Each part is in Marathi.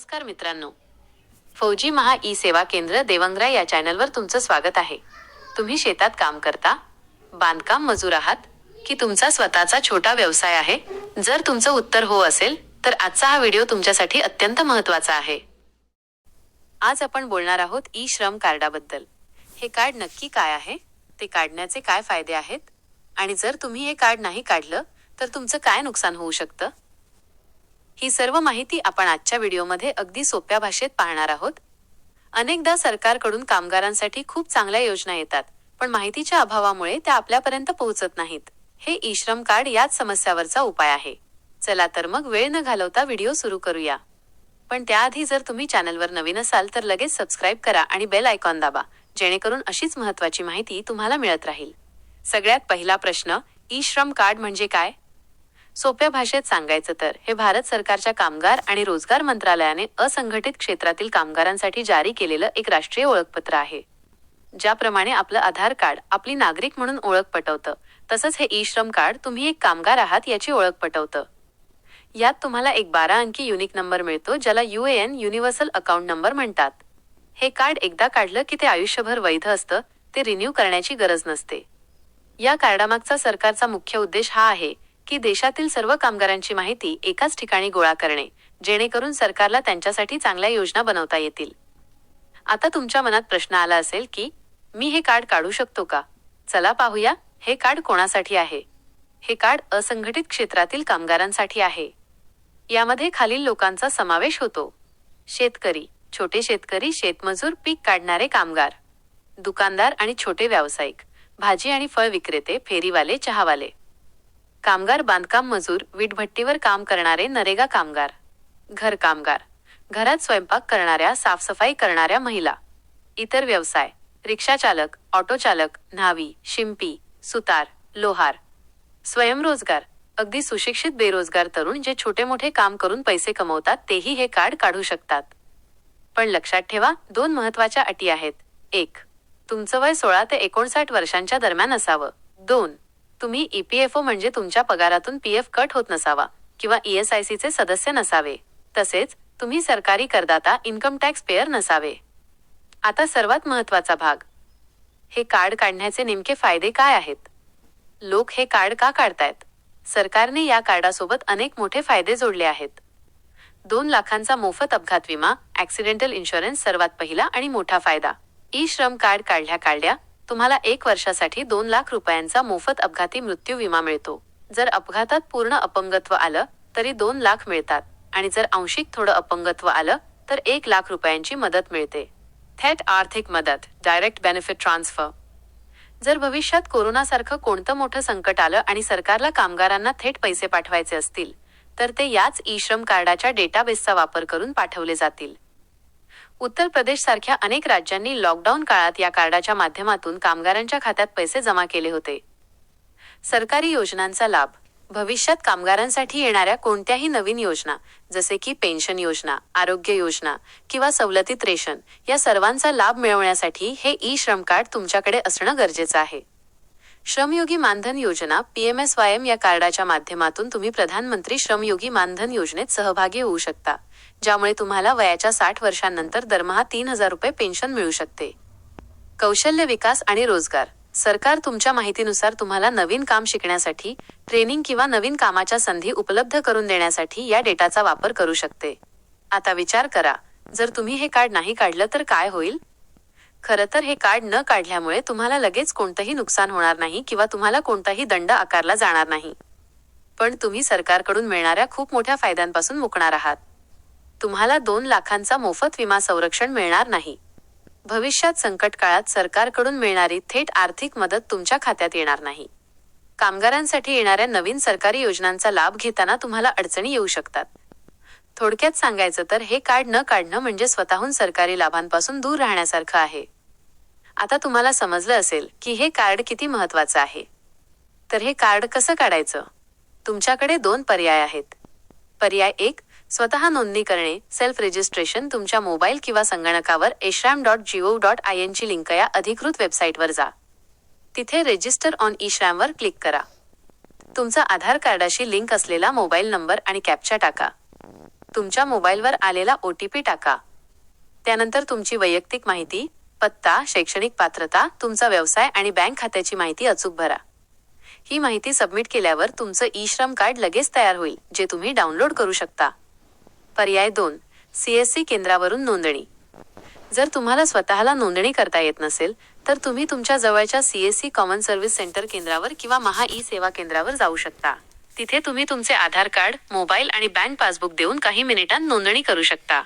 नमस्कार मित्रांनो, फौजी महा ई सेवा केंद्र देवंगरा या चॅनलवर तुमचं स्वागत आहे. तुम्ही शेतात काम करता, बांधकाम मजूर आहात की तुमचा स्वतःचा छोटा व्यवसाय आहे? जर तुमचं उत्तर हो असेल तर आजचा हा व्हिडिओ तुमच्यासाठी अत्यंत महत्त्वाचा आहे. आज आपण बोलणार आहोत ई श्रम कार्डाबद्दल. हे कार्ड नक्की काय आहे, ते काढण्याचे काय फायदे आहेत आणि जर तुम्ही हे कार्ड नाही काढलं तर तुमचं काय नुकसान होऊ शकतं? ही सर्व माहिती आपण आजच्या व्हिडिओमध्ये अगदी सोप्या भाषेत पाहणार आहोत. अनेकदा सरकारकडून कामगारांसाठी खूप चांगल्या योजना येतात, पण माहितीच्या अभावामुळे त्या आपल्यापर्यंत पोहोचत नाहीत. हे ई श्रम कार्ड याच समस्यावरचा उपाय आहे. चला तर मग वेळ न घालवता व्हिडिओ सुरू करूया. पण त्याआधी जर तुम्ही चॅनलवर नवीन असाल तर लगेच सबस्क्राईब करा आणि बेल आयकॉन दाबा, जेणेकरून अशीच महत्त्वाची माहिती तुम्हाला मिळत राहील. सगळ्यात पहिला प्रश्न, ई श्रम कार्ड म्हणजे काय? सोप्या भाषेत सांगायचं तर हे भारत सरकारच्या कामगार आणि रोजगार मंत्रालयाने असंघटित क्षेत्रातील कामगारांसाठी जारी केलेलं एक राष्ट्रीय ओळखपत्र आहे. ज्याप्रमाणे आपलं आधार कार्ड आपली नागरिक म्हणून ओळख पटवतं, तसंच हे ई श्रम कार्ड तुम्ही एक कामगार आहात याची ओळख पटवतं. यात तुम्हाला एक 12 अंकी युनिक नंबर मिळतो, ज्याला UAN युनिव्हर्सल अकाउंट नंबर म्हणतात. हे कार्ड एकदा काढलं की ते आयुष्यभर वैध असतं, ते रिन्यू करण्याची गरज नसते. या कार्डामागचा सरकारचा मुख्य उद्देश हा आहे की देशातील सर्व कामगारांची माहिती एकाच ठिकाणी गोळा करणे, जेणेकरून सरकारला त्यांच्यासाठी चांगल्या योजना बनवता येतील. आता तुमच्या मनात प्रश्न आला असेल की मी हे कार्ड काढू शकतो का? चला पाहूया, हे कार्ड कोणासाठी आहे. हे कार्ड असंघटित क्षेत्रातील कामगारांसाठी आहे. यामध्ये खालील लोकांचा समावेश होतो: शेतकरी, छोटे शेतकरी, शेतमजूर, पीक काढणारे कामगार, दुकानदार आणि छोटे व्यावसायिक, भाजी आणि फळ विक्रेते, फेरीवाले, चहावाले, कामगार, बांधकाम मजूर, वीटभट्टीवर काम करणारे, नरेगा कामगार, घर कामगार, घरात स्वयंपाक करणाऱ्या, साफसफाई करणाऱ्या महिला, इतर व्यवसाय, रिक्षाचालक, ऑटोचालक, न्हावी, शिंपी, सुतार, लोहार, स्वयंरोजगार, अगदी सुशिक्षित बेरोजगार तरुण जे छोटे मोठे काम करून पैसे कमवतात तेही हे कार्ड काढू शकतात. पण लक्षात ठेवा, 2 महत्त्वाच्या अटी आहेत. 1. तुमचं वय 16 ते 59 वर्षांच्या दरम्यान असावं. 2. तुम्ही EPFO म्हणजे तुमच्या पगारातून PF कट होत नसावा किंवा ESICचे सदस्य नसावे. तसेच तुम्ही सरकारी करदाता, इन्कम टॅक्स पेयर नसावे. आता सर्वात महत्त्वाचा भाग, हे कार्ड काढण्याचे नेमके फायदे काय आहेत? लोक हे कार्ड का काढतायत? सरकारने या कार्डासोबत अनेक मोठे फायदे जोडले आहेत. 2 लाखांचा मोफत अपघात विमा, ॲक्सिडेंटल इन्शुरन्स सर्वात पहिला आणि मोठा फायदा. ई श्रम कार्ड काढल्या तुम्हाला 1 वर्षासाठी 2 लाख रुपयांचा मोफत अपघाती मृत्यू विमा मिळतो. जर अपघातात पूर्ण अपंगत्व आलं तरी 2 लाख मिळतात आणि जर आंशिक थोडं अपंगत्व आलं तर 1 लाख रुपयांची मदत मिळते. थेट आर्थिक मदत, डायरेक्ट बेनिफिट ट्रान्सफर. जर भविष्यात कोरोनासारखं कोणतं मोठं संकट आलं आणि सरकारला कामगारांना थेट पैसे पाठवायचे असतील तर ते याच ई श्रम कार्डाच्या डेटाबेसचा वापर करून पाठवले जातील. उत्तर प्रदेश सारख्या अनेक राज्यांनी लॉकडाऊन काळात या कार्डाच्या माध्यमातून कामगारांच्या खात्यात पैसे जमा केले होते. सरकारी योजनांचा लाभ. भविष्यात कामगारांसाठी येणाऱ्या कोणत्याही नवीन योजना, जसे की पेन्शन योजना, आरोग्य योजना किंवा सवलतीत रेशन, या सर्वांचा लाभ मिळवण्यासाठी हे ई श्रम कार्ड तुमच्याकडे असणं गरजेचं आहे. श्रमयोगी मानधन योजना PMSYM या कार्डाच्या माध्यमातून तुम्ही प्रधानमंत्री श्रमयोगी मानधन योजनेत सहभागी होऊ शकता, ज्यामुळे तुम्हाला वयाच्या 60 वर्षांनंतर दरमहा 3,000 रुपये पेन्शन मिळू शकते. कौशल्य विकास आणि रोजगार. सरकार तुमच्या माहितीनुसार तुम्हाला नवीन काम शिकण्यासाठी, ट्रेनिंग किंवा नवीन कामाच्या संधी उपलब्ध करून देण्यासाठी या डेटाचा वापर करू शकते. आता विचार करा, जर तुम्ही हे कार्ड नाही काढलं तर काय होईल? खरं तर हे कार्ड न काढल्यामुळे तुम्हाला लगेच कोणतंही नुकसान होणार नाही किंवा तुम्हाला कोणताही दंड आकारला जाणार नाही. पण तुम्ही सरकारकडून मिळणाऱ्या खूप मोठ्या फायद्यांपासून मुकणार आहात. तुम्हाला 2 लाखांचा मोफत विमा संरक्षण मिळणार नाही. भविष्यात संकट काळात सरकारकडून मिळणारी थेट आर्थिक मदत तुमच्या खात्यात येणार नाही. कामगारांसाठी येणाऱ्या नवीन सरकारी योजनांचा लाभ घेताना तुम्हाला अडचणी येऊ शकतात. थोडक्यात सांगायचं तर हे कार्ड न काढणं म्हणजे स्वतःहून सरकारी लाभांपासून दूर राहण्यासारखं आहे. आता तुम्हाला समजलं असेल की हे कार्ड किती महत्त्वाचं आहे. तर हे कार्ड कसं काढायचं? तुमच्याकडे 2 पर्याय आहेत. पर्याय 1, स्वतः नोंदणी करणे, सेल्फ रजिस्ट्रेशन. तुमच्या मोबाईल किंवा संगणकावर e-shram.gov.in ची लिंक या अधिकृत वेबसाईटवर जा. तिथे रजिस्टर ऑन ई-श्रॅमवर क्लिक करा. तुमचा आधार कार्डाशी लिंक असलेला मोबाईल नंबर आणि कॅप्चा टाका. तुमच्या मोबाईलवर आलेला OTP टाका. त्यानंतर तुमची वैयक्तिक माहिती, पत्ता, शैक्षणिक पात्रता, तुमचा व्यवसाय आणि बँक खात्याची माहिती अचूक भरा. ही माहिती सबमिट केल्यावर तुमचं ई-श्रम कार्ड लगेच तयार होईल, जे तुम्ही डाउनलोड करू शकता. पर्याय 2. CSC केंद्रावरून नोंदणी. जर तुम्हाला स्वतःला नोंदणी करता येत नसेल, तर तुम्ही तुमच्या जवळच्या CSC कॉमन सर्व्हिस सेंटर केंद्रावर किंवा महा ई-सेवा केंद्रावर जाऊ शकता. तिथे तुम्ही तुमचे आधार कार्ड, मोबाईल आणि बँक पासबुक देऊन काही मिनिटांत नोंदणी करू शकता.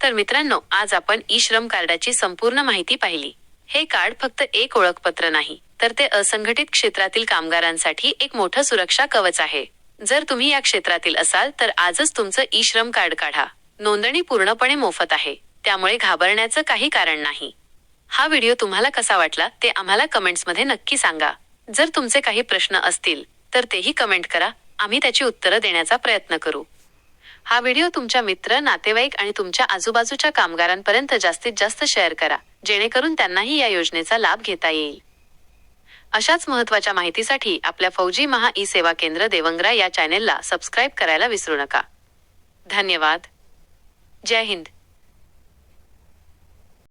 तर मित्रांनो, आज आपण ई-श्रम कार्डाची संपूर्ण माहिती पाहिली. हे कार्ड फक्त एक ओळखपत्र नाही, तर ते असंघटित क्षेत्रातील कामगारांसाठी एक मोठं सुरक्षा कवच आहे. जर तुम्ही या क्षेत्रातील असाल तर आजच तुमचं ई-श्रम कार्ड काढा. नोंदणी पूर्णपणे मोफत आहे, त्यामुळे घाबरण्याचं काही कारण नाही. हा व्हिडिओ तुम्हाला कसा वाटला ते आम्हाला कमेंट्समध्ये नक्की सांगा. जर तुमचे काही प्रश्न असतील तर तेही कमेंट करा, आम्ही त्याची उत्तरं देण्याचा प्रयत्न करू. हा व्हिडिओ तुमच्या मित्र, नातेवाईक आणि तुमच्या आजूबाजूच्या कामगारांपर्यंत जास्तीत जास्त शेअर करा, जेणेकरून त्यांनाही या योजनेचा लाभ घेता येईल. अशाच महत्त्वाच्या माहितीसाठी आपल्या फौजी महा ई-सेवा केंद्र देवंगरा या चॅनेलला सबस्क्राईब करायला विसरू नका. धन्यवाद. जय हिंद.